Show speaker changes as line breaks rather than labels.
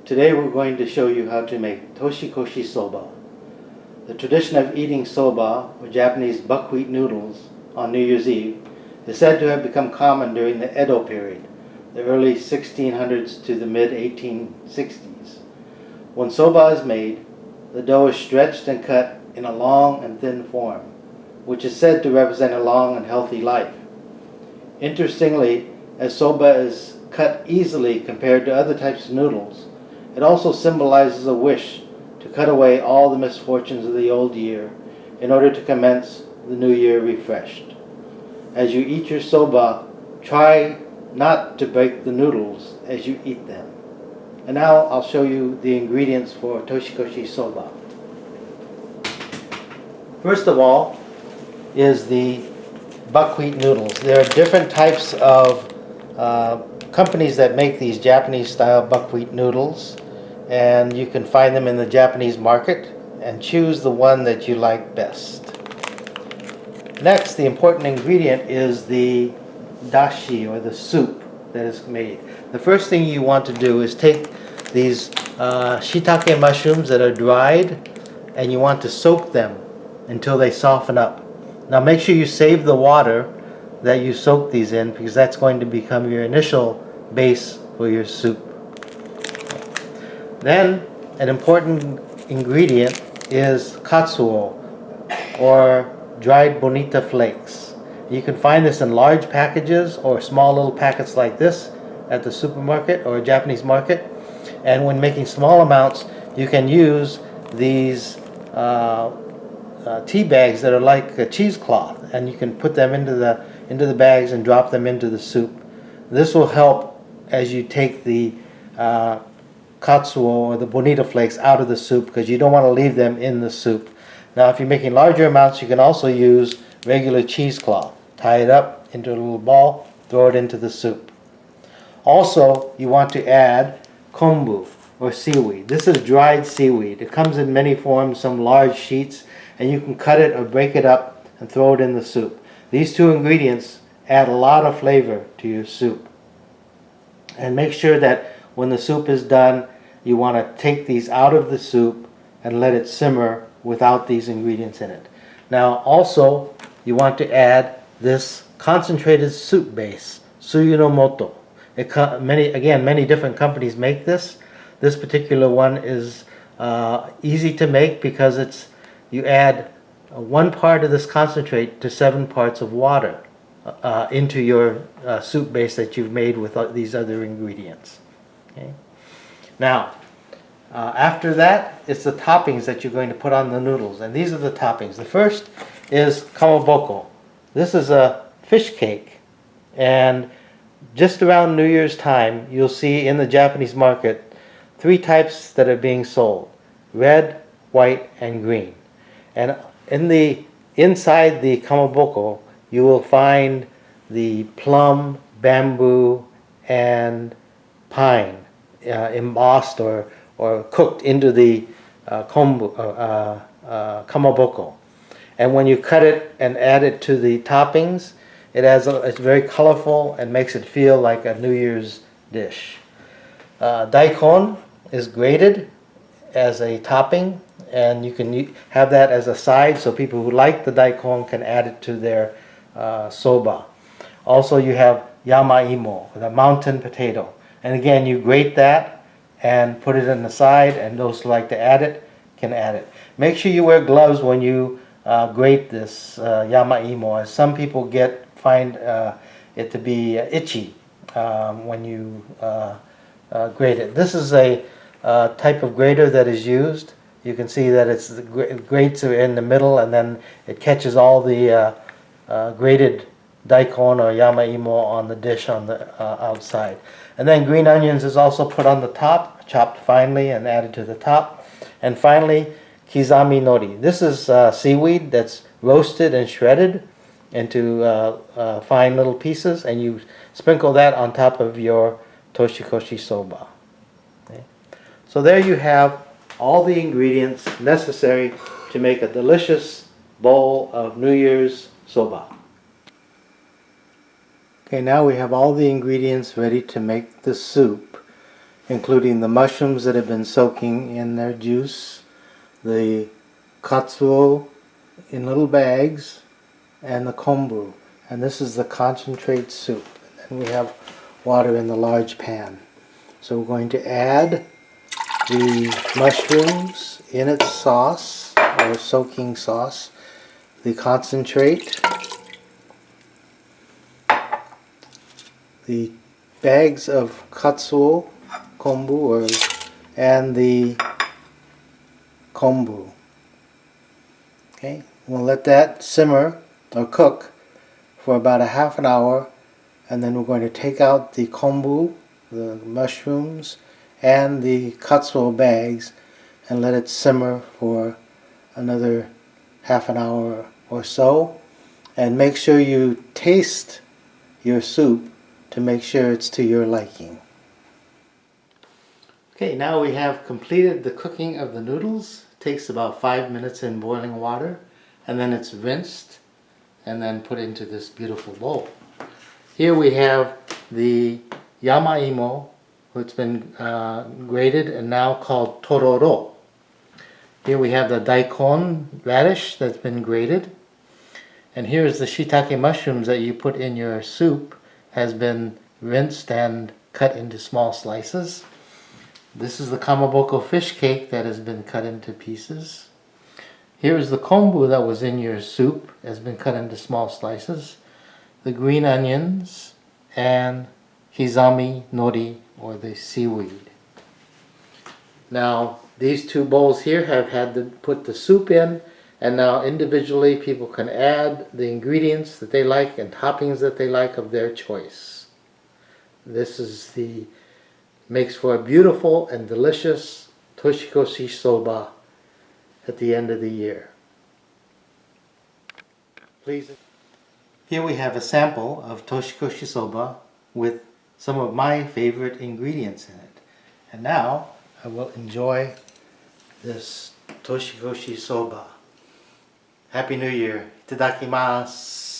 Today we're going to show you how to make Toshi Koshi Soba. The tradition of eating soba, or Japanese buckwheat noodles, on New Year's Eve is said to have become common during the Edo period, the early 1600s to the mid-1860s. When soba is made, the dough is stretched and cut in a long and thin form, which is said to represent a long and healthy life. Interestingly, as soba is cut easily compared to other types of noodles, it also symbolizes a wish to cut away all the misfortunes of the old year in order to commence the new year refreshed. As you eat your soba, try not to break the noodles as you eat them. And now I'll show you the ingredients for Toshikoshi Soba. First of all is the buckwheat noodles. There are different types of companies that make these Japanese style buckwheat noodles, and you can find them in the Japanese market and choose the one that you like best. Next, the important ingredient is the dashi, or the soup that is made. The first thing you want to do is take these shiitake mushrooms that are dried, and you want to soak them until they soften up. Now make sure you save the water that you soak these in, because that's going to become your initial base for your soup. Then an important ingredient is katsuo, or dried bonita flakes. You can find this in large packages or small little packets like this at the supermarket or Japanese market. And when making small amounts, you can use these tea bags that are like a cheesecloth, and you can put them into the bags and drop them into the soup. This will help as you take the katsuo, or the bonita flakes, out of the soup, because you don't want to leave them in the soup. Now if you're making larger amounts, you can also use regular cheesecloth. Tie it up into a little ball, throw it into the soup. Also, you want to add kombu, or seaweed. This is dried seaweed. It comes in many forms, some large sheets, and you can cut it or break it up and throw it in the soup. These two ingredients add a lot of flavor to your soup. And make sure that when the soup is done, you want to take these out of the soup and let it simmer without these ingredients in it. Now also, you want to add this concentrated soup base, Tsuyunomoto. Many different companies make this. This particular one is easy to make because you add 1 part of this concentrate to 7 parts of water into your soup base that you've made with these other ingredients. Okay. Now, after that, it's the toppings that you're going to put on the noodles, and these are the toppings. The first is kamaboko. This is a fish cake, and just around New Year's time, you'll see in the Japanese market 3 types that are being sold: red, white, and green. And inside the kamaboko, you will find the plum, bamboo, and pine embossed or cooked into the kamaboko. And when you cut it and add it to the toppings, it's very colorful and makes it feel like a New Year's dish. Daikon is grated as a topping, and you can have that as a side, so people who like the daikon can add it to their soba. Also, you have yama-imo, the mountain potato. And again, you grate that and put it in the side, and those who like to add it can add it. Make sure you wear gloves when you grate this yama-imo, as some people find it to be itchy when you grate it. This is a type of grater that is used. You can see that the grates are in the middle, and then it catches all the grated daikon or yama-imo on the dish on the outside. And then green onions is also put on the top, chopped finely and added to the top. And finally, kizami nori. This is seaweed that's roasted and shredded into fine little pieces, and you sprinkle that on top of your toshikoshi soba. Okay. So there you have all the ingredients necessary to make a delicious bowl of New Year's soba. Okay, now we have all the ingredients ready to make the soup. including the mushrooms that have been soaking in their juice, the katsuo in little bags, and the kombu. And this is the concentrate soup. And then we have water in the large pan. So we're going to add the mushrooms in its sauce, or soaking sauce, the concentrate, the bags of katsuo, kombu, and the kombu. Okay, we'll let that simmer or cook for about a half an hour, and then we're going to take out the kombu, the mushrooms, and the katsuo bags and let it simmer for another half an hour or so. And make sure you taste your soup to make sure it's to your liking. Okay, now we have completed the cooking of the noodles. It takes about 5 minutes in boiling water, and then it's rinsed and then put into this beautiful bowl. Here we have the yamaimo, which has been grated and now called tororo. Here we have the daikon radish that's been grated. And here's the shiitake mushrooms that you put in your soup, has been rinsed and cut into small slices. This is the kamaboko fish cake that has been cut into pieces. Here is the kombu that was in your soup, has been cut into small slices. The green onions and kizami nori, or the seaweed. Now these two bowls here have had to put the soup in, and now individually people can add the ingredients that they like and toppings that they like of their choice. This is makes for a beautiful and delicious Toshi Soba at the end of the year. Please. Here we have a sample of Toshi Soba with some of my favorite ingredients in it. And now I will enjoy this Toshi Soba. Happy New Year. Itadakimasu.